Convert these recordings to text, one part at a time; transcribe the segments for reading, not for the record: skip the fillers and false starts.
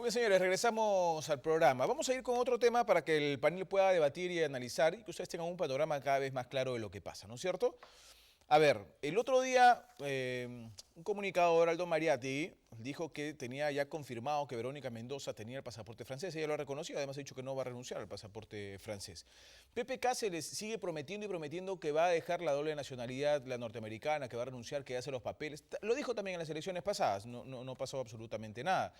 Muy bien, señores, regresamos al programa. Vamos a ir con otro tema para que el panel pueda debatir y analizar y que ustedes tengan un panorama cada vez más claro de lo que pasa, ¿no es cierto? A ver, el otro día un comunicador, Aldo Mariatti, dijo que tenía ya confirmado que Verónica Mendoza tenía el pasaporte francés. Ella lo ha reconocido, además ha dicho que no va a renunciar al pasaporte francés. PPK se les sigue prometiendo y prometiendo que va a dejar la doble nacionalidad, la norteamericana, que va a renunciar, que hace los papeles. Lo dijo también en las elecciones pasadas, no pasó absolutamente nada.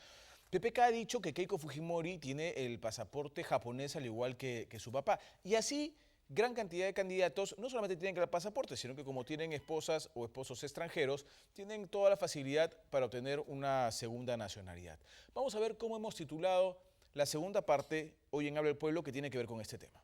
PPK ha dicho que Keiko Fujimori tiene el pasaporte japonés al igual que su papá. Y así, gran cantidad de candidatos no solamente tienen el pasaporte, sino que como tienen esposas o esposos extranjeros, tienen toda la facilidad para obtener una segunda nacionalidad. Vamos a ver cómo hemos titulado la segunda parte hoy en Habla el Pueblo que tiene que ver con este tema.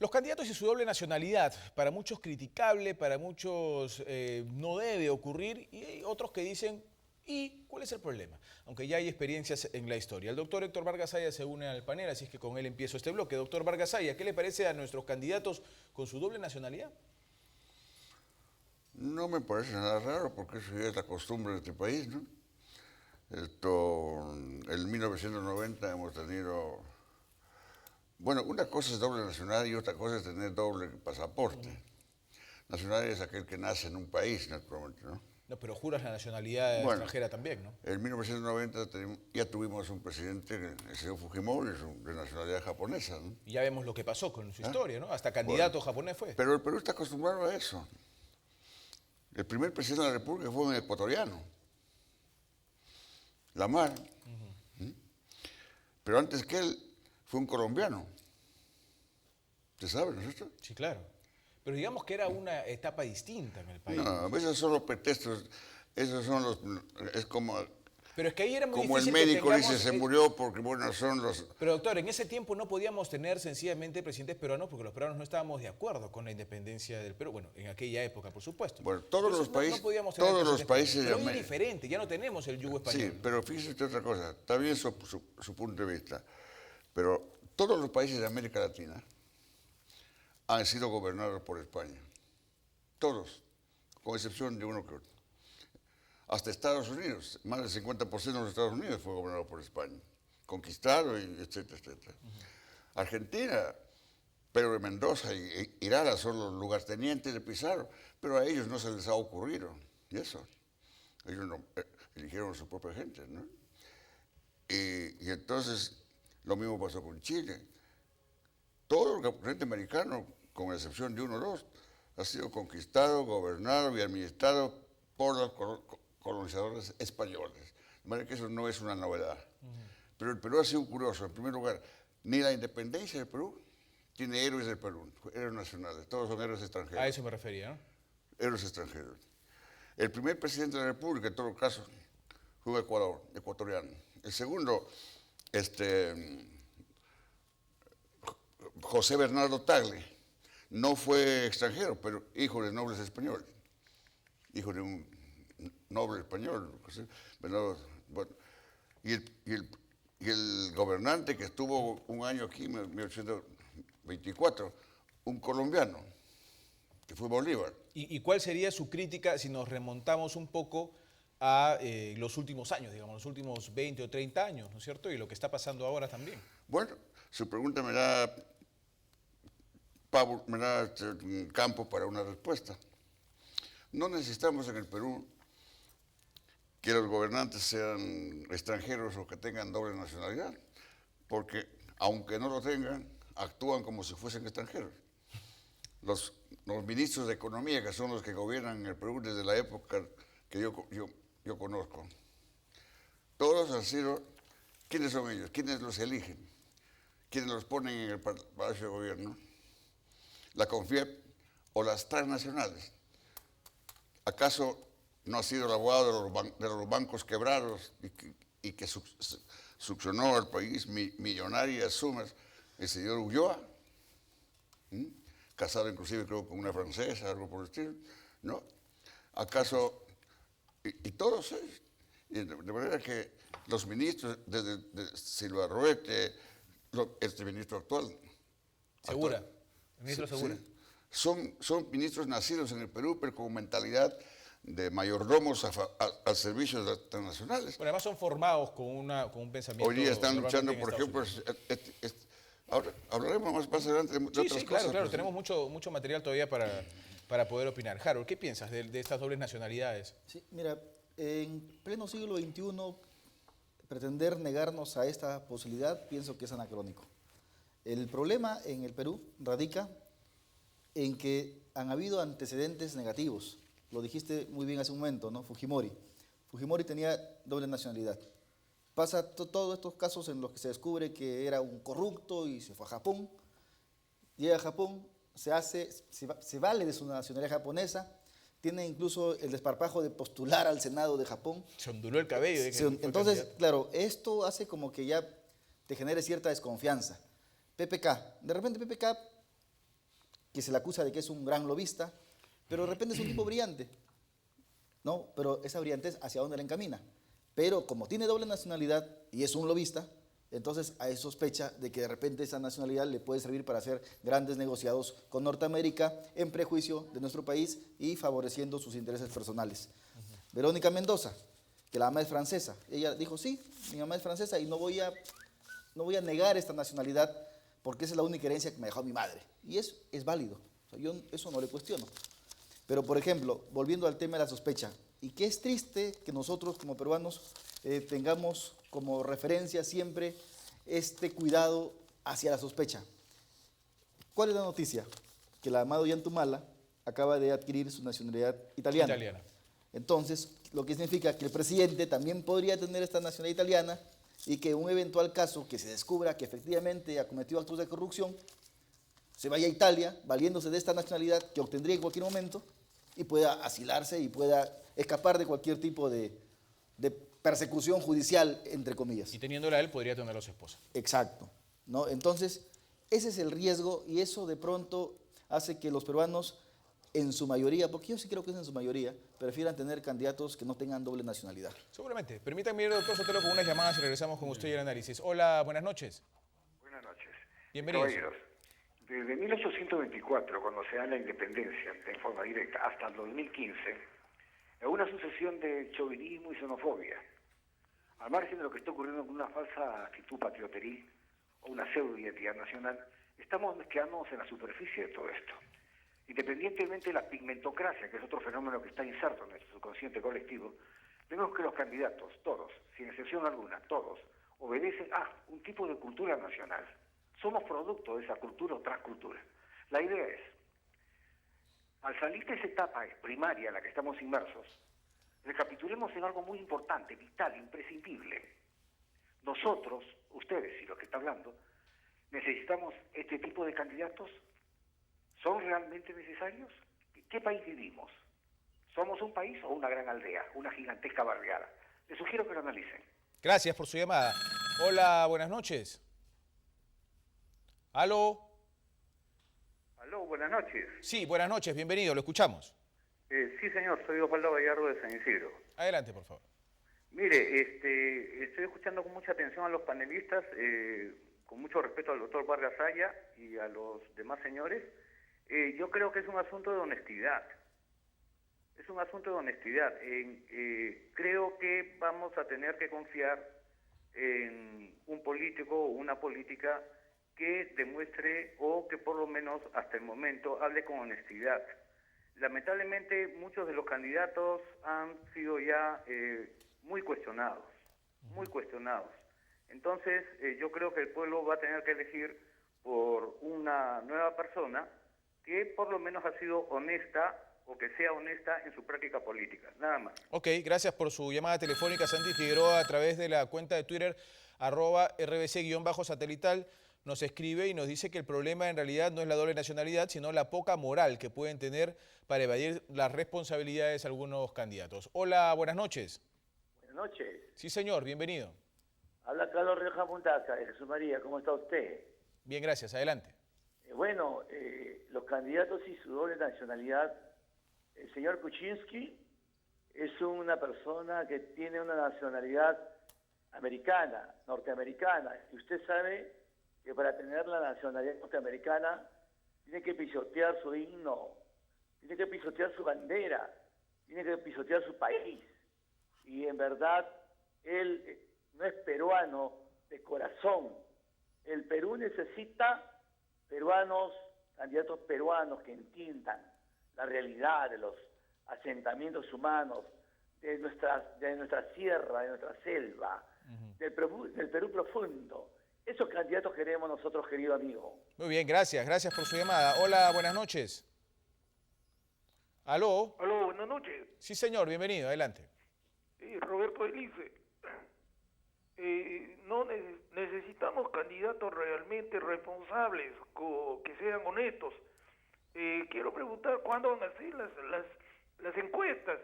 Los candidatos y su doble nacionalidad, para muchos criticable, para muchos no debe ocurrir, y hay otros que dicen, ¿y cuál es el problema? Aunque ya hay experiencias en la historia. El doctor Héctor Vargas Aya se une al panel, así es que con él empiezo este bloque. Doctor Vargas Aya, ¿qué le parece a nuestros candidatos con su doble nacionalidad? No me parece nada raro, porque eso ya es la costumbre de este país, ¿no? En 1990 hemos tenido... Bueno, una cosa es doble nacionalidad y otra cosa es tener doble pasaporte. Nacionalidad es aquel que nace en un país, naturalmente, ¿no? No, pero juras la nacionalidad Bueno, extranjera también, ¿no? en 1990 ya tuvimos un presidente, el señor Fujimori, de nacionalidad japonesa, ¿no? Y ya vemos lo que pasó con su historia, ¿no? Hasta candidato japonés fue. Pero el Perú está acostumbrado a eso. El primer presidente de la República fue un ecuatoriano, Lamar. Pero antes que él fue un colombiano. ¿Usted sabe, no es esto? Sí, claro. Pero digamos que era una etapa distinta en el país. No, esos son los pretextos. Esos son los... Es como... Pero es que ahí era muy Como el difícil médico que dice, tengamos, se murió porque, bueno, son los... Pero doctor, en ese tiempo no podíamos tener sencillamente presidentes peruanos porque los peruanos no estábamos de acuerdo con la independencia del Perú. Bueno, en aquella época, por supuesto. Bueno, todos Entonces, los países... no podíamos tener todos los presidentes países... peruanos. Pero hoy es diferente, ya no tenemos el yugo español. Sí, pero fíjese usted otra cosa. Está bien su punto de vista. Pero todos los países de América Latina han sido gobernados por España. Todos, con excepción de uno que otro. Hasta Estados Unidos, más del 50% de los Estados Unidos fue gobernado por España, conquistado, y etcétera, etcétera. Argentina, Pedro de Mendoza y Lara son los lugartenientes de Pizarro, pero a ellos no se les ha ocurrido, y eso. Ellos no, eligieron a su propia gente, ¿no? Y entonces, lo mismo pasó con Chile. Todo el continente americano, con excepción de uno o dos, ha sido conquistado, gobernado y administrado por los colonizadores españoles. De manera que eso no es una novedad. Pero el Perú ha sido curioso. En primer lugar, ni la independencia del Perú tiene héroes del Perú, héroes nacionales. Todos son héroes extranjeros. A eso me refería, ¿no? Héroes extranjeros. El primer presidente de la República, en todo caso, fue ecuatoriano. El segundo, José Bernardo Tagle, no fue extranjero, pero hijo de nobles españoles. Hijo de un noble español. José Bernardo, bueno, y el gobernante que estuvo un año aquí, en 1824, un colombiano, que fue Bolívar. ¿Y cuál sería su crítica si nos remontamos un poco a los últimos años, digamos, los últimos 20 o 30 años, ¿no es cierto? Y lo que está pasando ahora también. Bueno, su pregunta me da campo para una respuesta. No necesitamos en el Perú que los gobernantes sean extranjeros o que tengan doble nacionalidad, porque aunque no lo tengan, actúan como si fuesen extranjeros. Los ministros de Economía, que son los que gobiernan en el Perú desde la época que yo conozco, todos han sido... ¿Quiénes son ellos? ¿Quiénes los eligen? ¿Quiénes los ponen en el Palacio de Gobierno? La CONFIEP o las transnacionales. ¿Acaso no ha sido el abogado de los bancos quebrados y que succionó al país millonarias sumas el señor Ulloa? Casado inclusive creo con una francesa, algo por el estilo, ¿no? ¿Acaso? Y todos ellos. De manera que los ministros, desde Silva Roete, este ministro actual. Segura, el ministro Segura. son ministros nacidos en el Perú, pero con mentalidad de mayordomos al servicio de las transnacionales. Bueno, además son formados con un pensamiento... Hoy día están luchando, normalmente por en ejemplo, ahora hablaremos más adelante de otras Sí, cosas. claro, tenemos mucho material todavía para poder opinar. Harold, ¿qué piensas de estas dobles nacionalidades? Sí, mira, en pleno siglo XXI, pretender negarnos a esta posibilidad pienso que es anacrónico. El problema en el Perú radica en que han habido antecedentes negativos. Lo dijiste muy bien hace un momento, ¿no? Fujimori. Fujimori tenía doble nacionalidad. Pasa todos estos casos en los que se descubre que era un corrupto y se fue a Japón. Llega a Japón, se vale de su nacionalidad japonesa, tiene incluso el desparpajo de postular al Senado de Japón. Se onduló el cabello. Entonces, claro, esto hace como que ya te genere cierta desconfianza. PPK, de repente PPK, que se le acusa de que es un gran lobista, pero de repente es un tipo brillante, ¿no? Pero esa brillantez, ¿hacia dónde la encamina? Pero como tiene doble nacionalidad y es un lobista, entonces hay sospecha de que de repente esa nacionalidad le puede servir para hacer grandes negociados con Norteamérica en prejuicio de nuestro país y favoreciendo sus intereses personales. Verónica Mendoza, que la mamá es francesa, ella dijo, sí, mi mamá es francesa y no voy a negar esta nacionalidad porque esa es la única herencia que me dejó mi madre. Y es válido, o sea, yo eso no le cuestiono. Pero, por ejemplo, volviendo al tema de la sospecha, y que es triste que nosotros como peruanos tengamos como referencia siempre este cuidado hacia la sospecha. ¿Cuál es la noticia? Que la Amado Yantumala acaba de adquirir su nacionalidad italiana. Entonces, lo que significa que el presidente también podría tener esta nacionalidad italiana y que un eventual caso que se descubra que efectivamente ha cometido actos de corrupción, se vaya a Italia valiéndose de esta nacionalidad que obtendría en cualquier momento y pueda asilarse y pueda escapar de cualquier tipo de persecución judicial, entre comillas. Y teniéndola él, podría tener a su esposa. Exacto, ¿no? Entonces, ese es el riesgo y eso de pronto hace que los peruanos, en su mayoría, porque yo sí creo que es en su mayoría, prefieran tener candidatos que no tengan doble nacionalidad. Seguramente. Permítanme ir, doctor Sotelo, con unas llamadas y regresamos con usted y el análisis. Hola, buenas noches. Buenas noches. Bienvenidos. Caballeros, desde 1824, cuando se da la independencia en forma directa, hasta el 2015, hay una sucesión de chauvinismo y xenofobia. Al margen de lo que está ocurriendo con una falsa actitud patrioteril o una pseudo-identidad nacional, estamos quedándonos en la superficie de todo esto. Independientemente de la pigmentocracia, que es otro fenómeno que está inserto en nuestro subconsciente colectivo, vemos que los candidatos, todos, sin excepción alguna, todos, obedecen a un tipo de cultura nacional. Somos producto de esa cultura o transcultura. La idea es, al salir de esa etapa primaria en la que estamos inmersos, recapitulemos en algo muy importante, vital, imprescindible. Nosotros, ustedes y los que están hablando, necesitamos este tipo de candidatos. ¿Son realmente necesarios? ¿Qué país vivimos? ¿Somos un país o una gran aldea, una gigantesca barriada? Les sugiero que lo analicen. Gracias por su llamada. Hola, buenas noches. ¿Aló? Aló, buenas noches. Sí, buenas noches, bienvenido, lo escuchamos. Sí, señor, soy Osvaldo Gallardo de San Isidro. Adelante, por favor. Mire, estoy escuchando con mucha atención a los panelistas, con mucho respeto al doctor Vargas Saya y a los demás señores. Yo creo que es un asunto de honestidad. Es un asunto de honestidad. Creo que vamos a tener que confiar en un político o una política que demuestre o que por lo menos hasta el momento hable con honestidad. Lamentablemente muchos de los candidatos han sido ya muy cuestionados, muy cuestionados. Entonces yo creo que el pueblo va a tener que elegir por una nueva persona que por lo menos ha sido honesta o que sea honesta en su práctica política, nada más. Ok, gracias por su llamada telefónica, Santi Figueroa, a través de la cuenta de Twitter, @rbc_satelital, nos escribe y nos dice que el problema en realidad no es la doble nacionalidad, sino la poca moral que pueden tener para evadir las responsabilidades de algunos candidatos. Hola, buenas noches. Buenas noches. Sí, señor, bienvenido. Habla Carlos Rioja Puntaca, de Jesús María. ¿Cómo está usted? Bien, gracias. Adelante. Los candidatos y su doble nacionalidad. El señor Kuczynski es una persona que tiene una nacionalidad americana, norteamericana. Y usted sabe que para tener la nacionalidad norteamericana tiene que pisotear su himno, tiene que pisotear su bandera, tiene que pisotear su país. Y en verdad, él no es peruano de corazón. El Perú necesita peruanos, candidatos peruanos que entiendan la realidad de los asentamientos humanos, de nuestra sierra, de nuestra selva, del Perú profundo. Esos candidatos queremos nosotros, querido amigo. Muy bien, gracias por su llamada. Hola, buenas noches. ¿Aló? Aló, buenas noches. Sí, señor, bienvenido, adelante. Roberto Elice. No necesitamos candidatos realmente responsables, que sean honestos. Quiero preguntar cuándo van a ser las encuestas.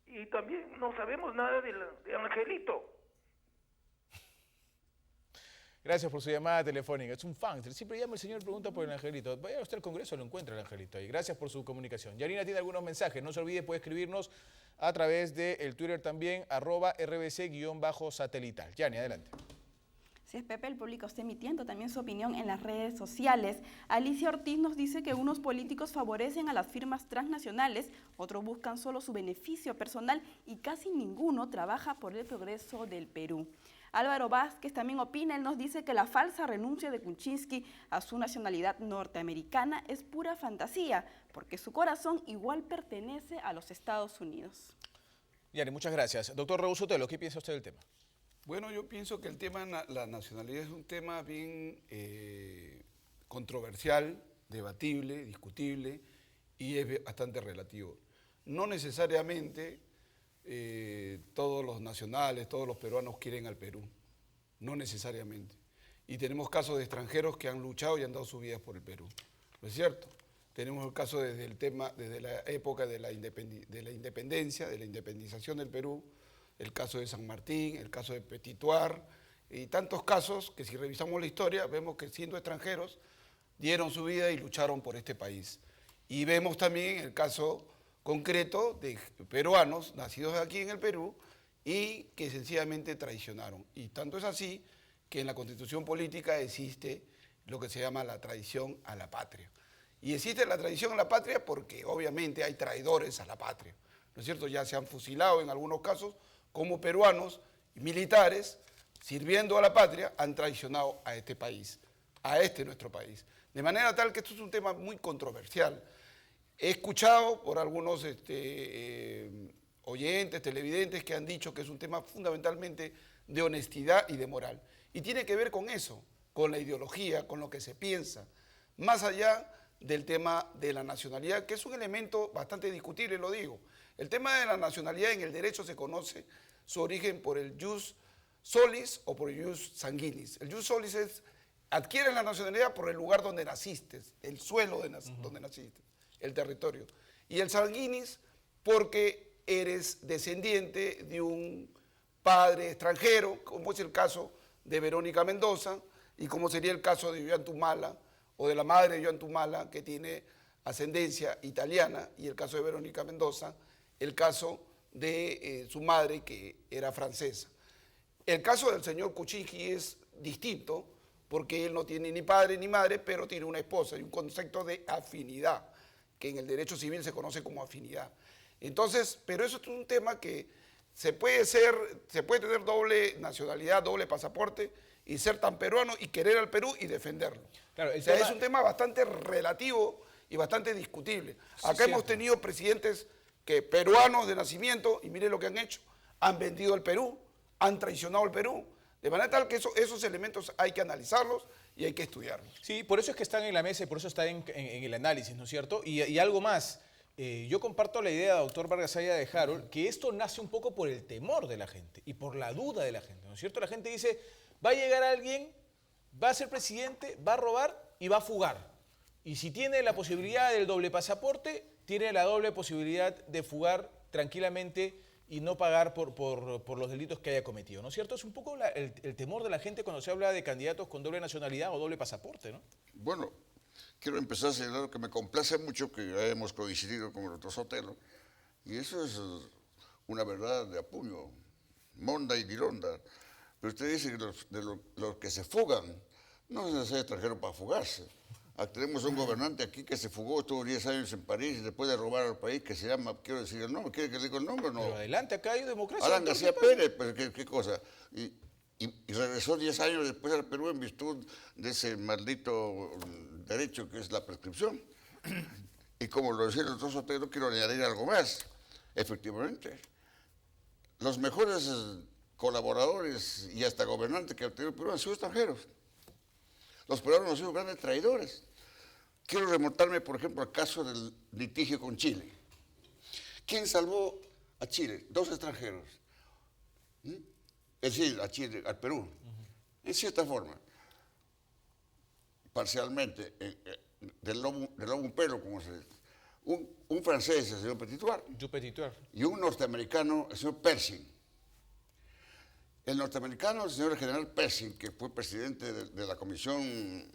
Y también no sabemos nada de Angelito. Gracias por su llamada telefónica. Es un fan. Siempre llama el señor y pregunta por el angelito. Vaya usted al Congreso, lo encuentra el angelito ahí. Gracias por su comunicación. Yanina tiene algunos mensajes. No se olvide, puede escribirnos a través del Twitter también, @rbc_satelital. Yani, adelante. Si es Pepe, el público está emitiendo también su opinión en las redes sociales. Alicia Ortiz nos dice que unos políticos favorecen a las firmas transnacionales, otros buscan solo su beneficio personal y casi ninguno trabaja por el progreso del Perú. Álvaro Vázquez también opina, él nos dice que la falsa renuncia de Kuczynski a su nacionalidad norteamericana es pura fantasía, porque su corazón igual pertenece a los Estados Unidos. Yani, muchas gracias. Doctor Raúl Sotelo, ¿qué piensa usted del tema? Bueno, yo pienso que el tema de la nacionalidad es un tema bien controversial, debatible, discutible y es bastante relativo. No necesariamente todos los nacionales, todos los peruanos quieren al Perú, no necesariamente. Y tenemos casos de extranjeros que han luchado y han dado sus vidas por el Perú, ¿no es cierto? Tenemos el caso desde la época de la independencia, de la independización del Perú, el caso de San Martín, el caso de Petituar, y tantos casos que si revisamos la historia vemos que siendo extranjeros dieron su vida y lucharon por este país. Y vemos también el caso concreto de peruanos nacidos aquí en el Perú y que sencillamente traicionaron. Y tanto es así que en la Constitución política existe lo que se llama la traición a la patria. Y existe la traición a la patria porque obviamente hay traidores a la patria, ¿no es cierto? Ya se han fusilado en algunos casos como peruanos militares sirviendo a la patria han traicionado a este país, a nuestro país. De manera tal que esto es un tema muy controversial. He escuchado por algunos oyentes, televidentes, que han dicho que es un tema fundamentalmente de honestidad y de moral. Y tiene que ver con eso, con la ideología, con lo que se piensa, más allá del tema de la nacionalidad, que es un elemento bastante discutible, lo digo. El tema de la nacionalidad en el derecho se conoce su origen por el jus solis o por el jus sanguinis. El jus solis es, adquieres la nacionalidad por el lugar donde naciste, el suelo donde naciste, el territorio. Y el sanguinis porque eres descendiente de un padre extranjero, como es el caso de Verónica Mendoza, y como sería el caso de Ollanta Humala, o de la madre de Ollanta Humala, que tiene ascendencia italiana, y el caso de Verónica Mendoza, el caso de su madre, que era francesa. El caso del señor Kuczynski es distinto, porque él no tiene ni padre ni madre, pero tiene una esposa, y un concepto de afinidad, que en el derecho civil se conoce como afinidad. Entonces, pero eso es un tema que se puede tener doble nacionalidad, doble pasaporte, y ser tan peruano y querer al Perú y defenderlo. Claro, es un tema bastante relativo y bastante discutible. Sí, acá hemos tenido presidentes peruanos de nacimiento, y miren lo que han hecho, han vendido el Perú, han traicionado al Perú, de manera tal que esos elementos hay que analizarlos y hay que estudiarlos. Sí, por eso es que están en la mesa y por eso está en el análisis, ¿no es cierto? Y algo más, yo comparto la idea, doctor Vargas Saya, de Harold, que esto nace un poco por el temor de la gente y por la duda de la gente, ¿no es cierto? La gente dice, va a llegar alguien, va a ser presidente, va a robar y va a fugar. Y si tiene la posibilidad del doble pasaporte, tiene la doble posibilidad de fugar tranquilamente y no pagar por los delitos que haya cometido, ¿no es cierto? Es un poco el temor de la gente cuando se habla de candidatos con doble nacionalidad o doble pasaporte, ¿no? Bueno, quiero empezar a señalar que me complace mucho que hayamos coincidido con el doctor Sotelo, y eso es una verdad de apuño, monda y dironda. Pero usted dice que los que se fugan no es necesario extranjero para fugarse. Tenemos un gobernante aquí que se fugó, estuvo 10 años en París y después de robar al país, que se llama, quiero decir el nombre, ¿quiere que le diga el nombre o no? Pero adelante, acá hay democracia. Alan doctor, García ¿qué pasa? Pérez, pues qué cosa. Y regresó 10 años después al Perú en virtud de ese maldito derecho que es la prescripción. Y como lo decía el doctor Sotelo, quiero añadir algo más. Efectivamente, los mejores colaboradores y hasta gobernantes que ha tenido el Perú han sido extranjeros. Los peruanos han sido grandes traidores. Quiero remontarme, por ejemplo, al caso del litigio con Chile. ¿Quién salvó a Chile? 2 extranjeros. Es decir, a Chile, al Perú. En cierta forma. Parcialmente. Del lobo un pelo, como se dice. Un francés, el señor Petitoir. Y un norteamericano, el señor Pershing. El norteamericano, el señor general Pershing, que fue presidente de la comisión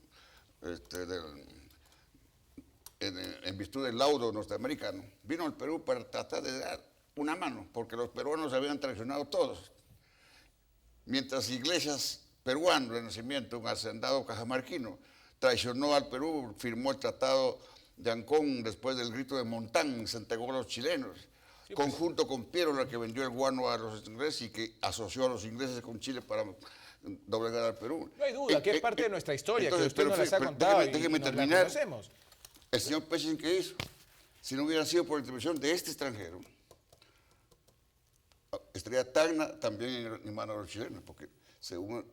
en virtud del laudo norteamericano, vino al Perú para tratar de dar una mano, porque los peruanos habían traicionado todos. Mientras Iglesias, peruano de nacimiento, un hacendado cajamarquino, traicionó al Perú, firmó el Tratado de Ancón después del grito de Montán, se entregó a los chilenos. Sí, conjunto con Piérola, que vendió el guano a los ingleses y que asoció a los ingleses con Chile para doblegar al Perú. No hay duda, que es parte de nuestra historia, entonces, que usted nos las ha contado déjeme y terminar. la conocemos. El señor Pershing, ¿qué hizo? Si no hubiera sido por la intervención de este extranjero, estaría Tacna también en manos de los chilenos, porque según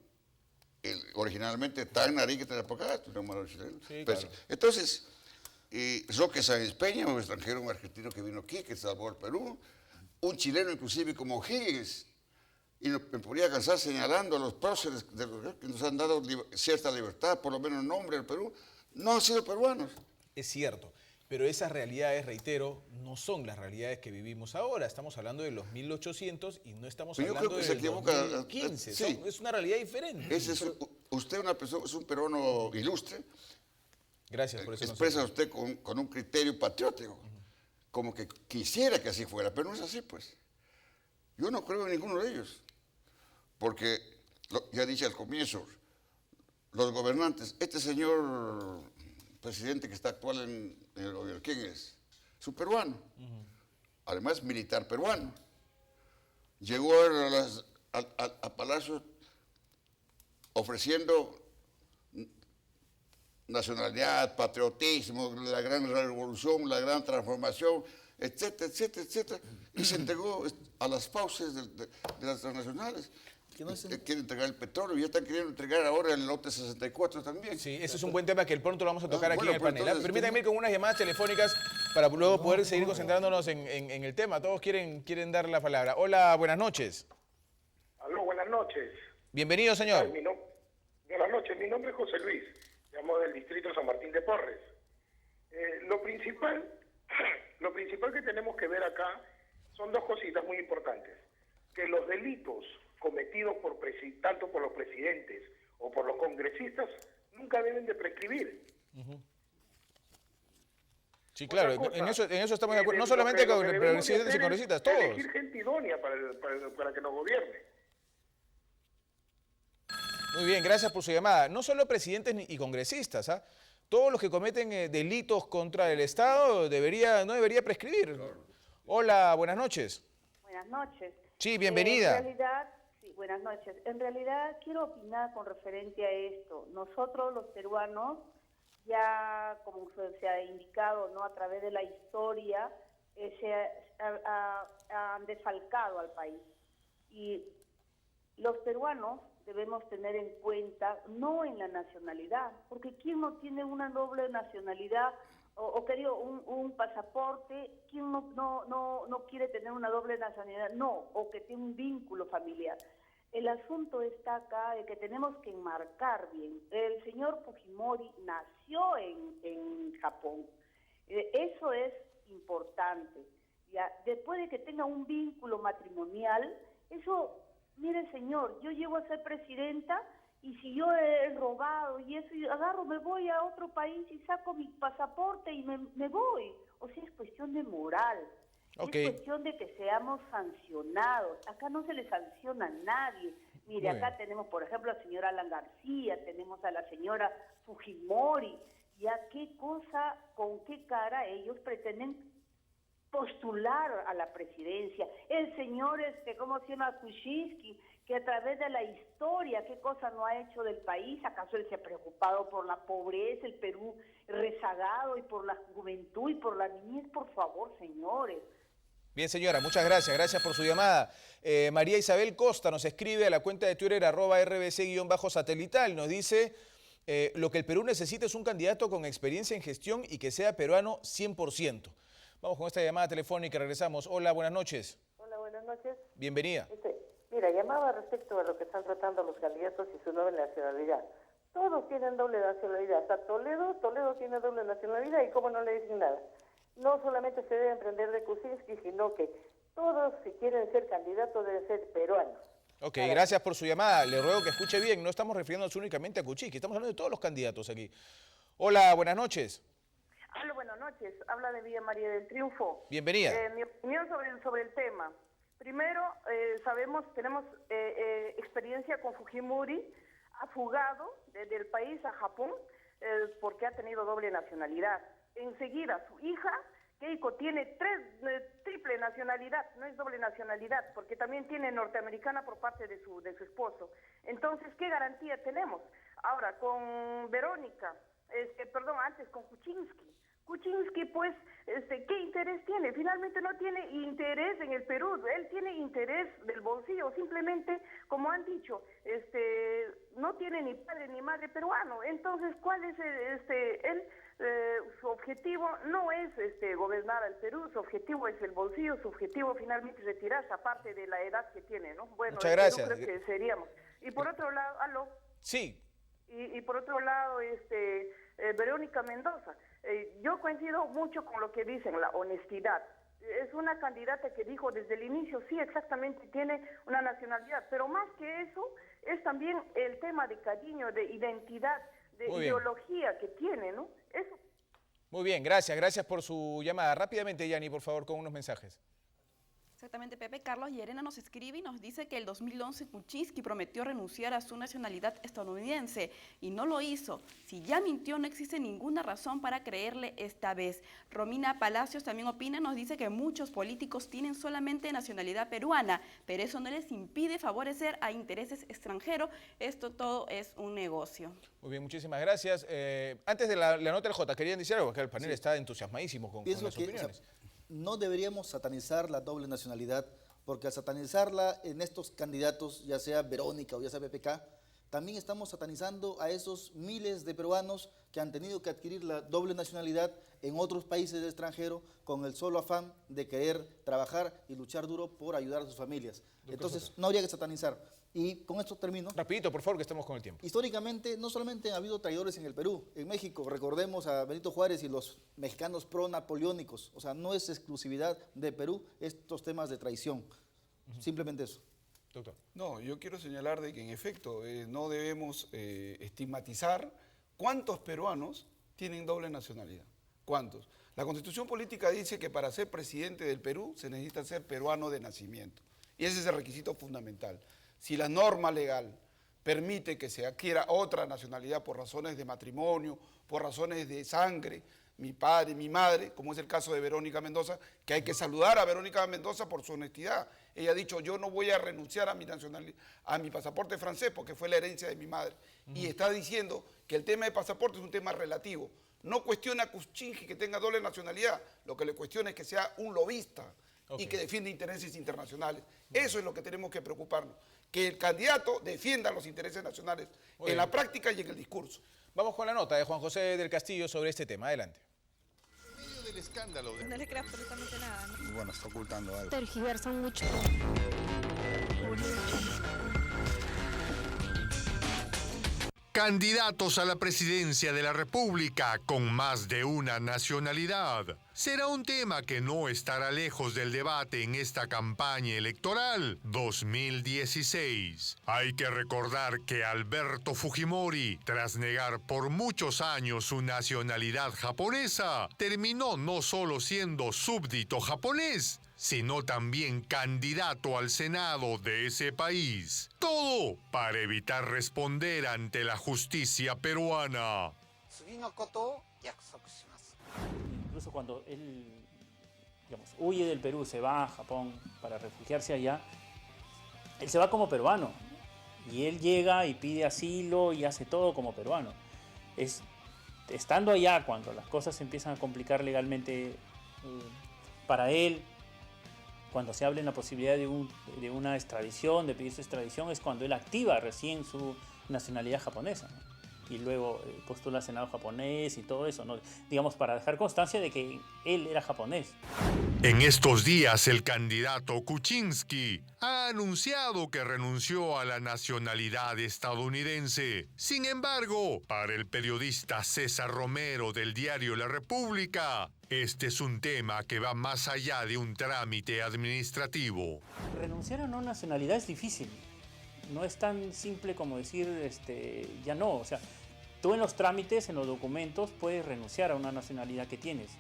originalmente Tacna, Arica, Tarapacá, estuvieron en manos de los chilenos. Sí, claro. Entonces, Roque Sáenz Peña, un extranjero, un argentino que vino aquí, que salvó al Perú, un chileno inclusive como Higgins, y me podría cansar señalando a los próceres que nos han dado cierta libertad, por lo menos nombre al Perú, no han sido peruanos. Es cierto, pero esas realidades, reitero, no son las realidades que vivimos ahora. Estamos hablando de los 1800 y no estamos hablando del 2015. Sí. Es una realidad diferente. Usted es un peruano ilustre. Gracias por eso. Expresa usted con un criterio patriótico, como que quisiera que así fuera, pero no es así, pues. Yo no creo en ninguno de ellos, porque, ya dije al comienzo, los gobernantes, este señor presidente que está actual en el gobierno, ¿quién es? Es un peruano, además militar peruano. Llegó a Palacio ofreciendo nacionalidad, patriotismo, la gran revolución, la gran transformación, etcétera, etcétera, etcétera, y se entregó a las fauces de las transnacionales. Quieren entregar el petróleo y ya están queriendo entregar ahora el lote 64 también. Sí, ese es un buen tema que pronto lo vamos a tocar aquí en el panel. Permítanme ir con unas llamadas telefónicas para luego poder seguir concentrándonos en el tema. Todos quieren dar la palabra. Hola, buenas noches. Aló, buenas noches. Bienvenido, señor. Buenas noches, mi nombre es José Luis. Llamo del distrito San Martín de Porres. Lo principal que tenemos que ver acá son 2 cositas muy importantes. Que los delitos cometidos tanto por los presidentes o por los congresistas nunca deben de prescribir. Sí, claro, cosa, en eso estamos de acuerdo. No solamente con presidentes y congresistas, todos. Elegir gente idónea para que nos gobierne. Muy bien, gracias por su llamada. No solo presidentes y congresistas, ¿ah? Todos los que cometen delitos contra el Estado no debería prescribir. Claro. Hola, buenas noches. Buenas noches. Sí, bienvenida. En realidad, sí, buenas noches. En realidad quiero opinar con referente a esto. Nosotros los peruanos, ya como se ha indicado, ¿no?, a través de la historia, han desfalcado al país. Y los peruanos debemos tener en cuenta, no en la nacionalidad, porque ¿quién no tiene una doble nacionalidad o querido un pasaporte? ¿Quién no quiere tener una doble nacionalidad? No, o que tiene un vínculo familiar. El asunto está acá de que tenemos que enmarcar bien. El señor Fujimori nació en Japón. Eso es importante. Ya, después de que tenga un vínculo matrimonial, eso... Mire, señor, yo llego a ser presidenta y si yo he robado y eso, agarro, me voy a otro país y saco mi pasaporte y me voy. O sea, es cuestión de moral. Okay. Es cuestión de que seamos sancionados. Acá no se le sanciona a nadie. Mire, acá tenemos, por ejemplo, al señor Alan García, tenemos a la señora Fujimori. ya qué cosa, con qué cara ellos pretenden postular a la presidencia. El señor, ¿cómo se llama? Kuczynski, que a través de la historia, qué cosa no ha hecho del país. ¿Acaso él se ha preocupado por la pobreza, el Perú rezagado, y por la juventud y por la niñez? Por favor, señores. Bien, señora, muchas gracias. Gracias por su llamada. María Isabel Costa nos escribe a la cuenta de Twitter @rbc_satelital. Nos dice, lo que el Perú necesita es un candidato con experiencia en gestión y que sea peruano 100%. Vamos con esta llamada telefónica, regresamos. Hola, buenas noches. Hola, buenas noches. Bienvenida. Mira, llamaba respecto a lo que están tratando los candidatos y su doble nacionalidad. Todos tienen doble nacionalidad. Hasta Toledo tiene doble nacionalidad, y cómo no le dicen nada. No solamente se debe emprender de Kuczynski, sino que todos, si quieren ser candidatos, deben ser peruanos. Ok, gracias por su llamada. Le ruego que escuche bien. No estamos refiriéndonos únicamente a Kuczynski, estamos hablando de todos los candidatos aquí. Hola, buenas noches. Hola, buenas noches. Habla de Villa María del Triunfo. Bienvenida. Mi opinión sobre el tema. Primero, tenemos experiencia con Fujimori. Ha fugado del país a Japón porque ha tenido doble nacionalidad. Enseguida, su hija, Keiko, tiene triple nacionalidad, no es doble nacionalidad, porque también tiene norteamericana por parte de su esposo. Entonces, ¿qué garantía tenemos? Ahora, con Verónica, antes con Kuczynski. Kuczynski, pues, ¿qué interés tiene? Finalmente no tiene interés en el Perú, él tiene interés del bolsillo, simplemente, como han dicho, no tiene ni padre ni madre peruano. Entonces, ¿cuál es su objetivo? No es gobernar al Perú, su objetivo es el bolsillo, su objetivo finalmente es retirarse, aparte de la edad que tiene, ¿no? Bueno, muchas gracias. Creo que seríamos. Y por otro lado, ¿aló? Sí. Y por otro lado, Verónica Mendoza. Yo coincido mucho con lo que dicen, la honestidad. Es una candidata que dijo desde el inicio, sí, exactamente, tiene una nacionalidad, pero más que eso, es también el tema de cariño, de identidad, de ideología que tiene, ¿no? Eso. Muy bien, gracias por su llamada. Rápidamente, Yani, por favor, con unos mensajes. Exactamente, Pepe. Carlos Llerena nos escribe y nos dice que el 2011 Kuczynski prometió renunciar a su nacionalidad estadounidense y no lo hizo. Si ya mintió, no existe ninguna razón para creerle esta vez. Romina Palacios también opina, nos dice que muchos políticos tienen solamente nacionalidad peruana, pero eso no les impide favorecer a intereses extranjeros. Esto todo es un negocio. Muy bien, muchísimas gracias. Antes de la nota del J, ¿querían decir algo? Que el panel está entusiasmadísimo con las opiniones. No deberíamos satanizar la doble nacionalidad, porque al satanizarla en estos candidatos, ya sea Verónica o ya sea PPK, también estamos satanizando a esos miles de peruanos que han tenido que adquirir la doble nacionalidad en otros países del extranjero con el solo afán de querer trabajar y luchar duro por ayudar a sus familias. Entonces, no habría que satanizar. Y con esto termino. Rapidito, por favor, que estamos con el tiempo. Históricamente, no solamente ha habido traidores en el Perú, en México, recordemos a Benito Juárez y los mexicanos pro-napoleónicos. O sea, no es exclusividad de Perú estos temas de traición. Simplemente eso. Doctor. No, yo quiero señalar de que en efecto no debemos estigmatizar cuántos peruanos tienen doble nacionalidad. ¿Cuántos? La Constitución Política dice que para ser presidente del Perú se necesita ser peruano de nacimiento. Y ese es el requisito fundamental. Si la norma legal permite que se adquiera otra nacionalidad por razones de matrimonio, por razones de sangre, mi padre, mi madre, como es el caso de Verónica Mendoza, que hay que saludar a Verónica Mendoza por su honestidad. Ella ha dicho, yo no voy a renunciar a mi nacionalidad, a mi pasaporte francés, porque fue la herencia de mi madre. Y está diciendo que el tema de pasaporte es un tema relativo. No cuestiona a Kuczynski que tenga doble nacionalidad, lo que le cuestiona es que sea un lobista y que defienda intereses internacionales. Eso es lo que tenemos que preocuparnos, que el candidato defienda los intereses nacionales en la práctica y en el discurso. Vamos con la nota de Juan José del Castillo sobre este tema. Adelante. En medio del escándalo. No le creo absolutamente nada, ¿no? Bueno, está ocultando algo. Tergiversan mucho. Candidatos a la presidencia de la República con más de una nacionalidad. Será un tema que no estará lejos del debate en esta campaña electoral 2016. Hay que recordar que Alberto Fujimori, tras negar por muchos años su nacionalidad japonesa, terminó no solo siendo súbdito japonés, sino también candidato al Senado de ese país. Todo para evitar responder ante la justicia peruana. Incluso cuando él, digamos, huye del Perú, se va a Japón para refugiarse allá, él se va como peruano. Y él llega y pide asilo y hace todo como peruano. Estando allá, cuando las cosas se empiezan a complicar legalmente para él, cuando se habla en la posibilidad de una extradición, de pedir su extradición, es cuando él activa recién su nacionalidad japonesa, ¿no? Y luego postula al Senado japonés y todo eso, ¿no? Digamos, para dejar constancia de que él era japonés. En estos días, el candidato Kuczynski ha anunciado que renunció a la nacionalidad estadounidense. Sin embargo, para el periodista César Romero del diario La República, este es un tema que va más allá de un trámite administrativo. Renunciar a una nacionalidad es difícil. No es tan simple como decir, ya no. O sea, tú en los trámites, en los documentos, puedes renunciar a una nacionalidad que tienes.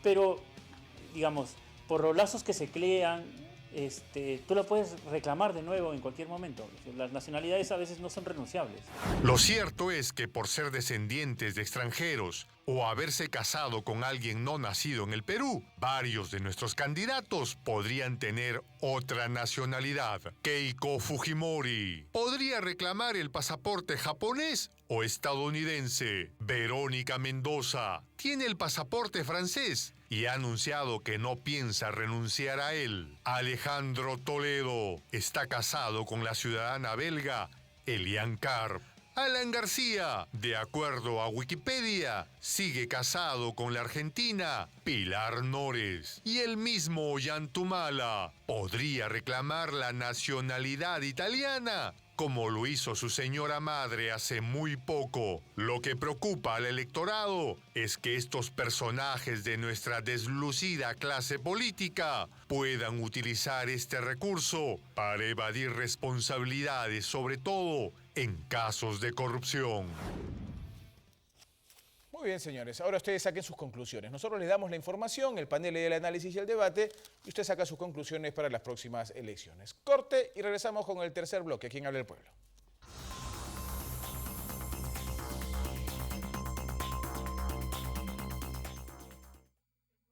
Pero, digamos, por los lazos que se crean, tú la puedes reclamar de nuevo en cualquier momento. Las nacionalidades a veces no son renunciables. Lo cierto es que por ser descendientes de extranjeros o haberse casado con alguien no nacido en el Perú, varios de nuestros candidatos podrían tener otra nacionalidad. Keiko Fujimori podría reclamar el pasaporte japonés o estadounidense. Verónica Mendoza tiene el pasaporte francés y ha anunciado que no piensa renunciar a él. Alejandro Toledo está casado con la ciudadana belga Elian Karp. Alan García, de acuerdo a Wikipedia, sigue casado con la argentina Pilar Nores. Y el mismo Ollantumala podría reclamar la nacionalidad italiana, como lo hizo su señora madre hace muy poco. Lo que preocupa al electorado es que estos personajes de nuestra deslucida clase política puedan utilizar este recurso para evadir responsabilidades, sobre todo en casos de corrupción. Muy bien, señores. Ahora ustedes saquen sus conclusiones. Nosotros les damos la información, el panel le da el análisis y el debate, y usted saca sus conclusiones para las próximas elecciones. Corte y regresamos con el tercer bloque. ¿Quién habla el pueblo?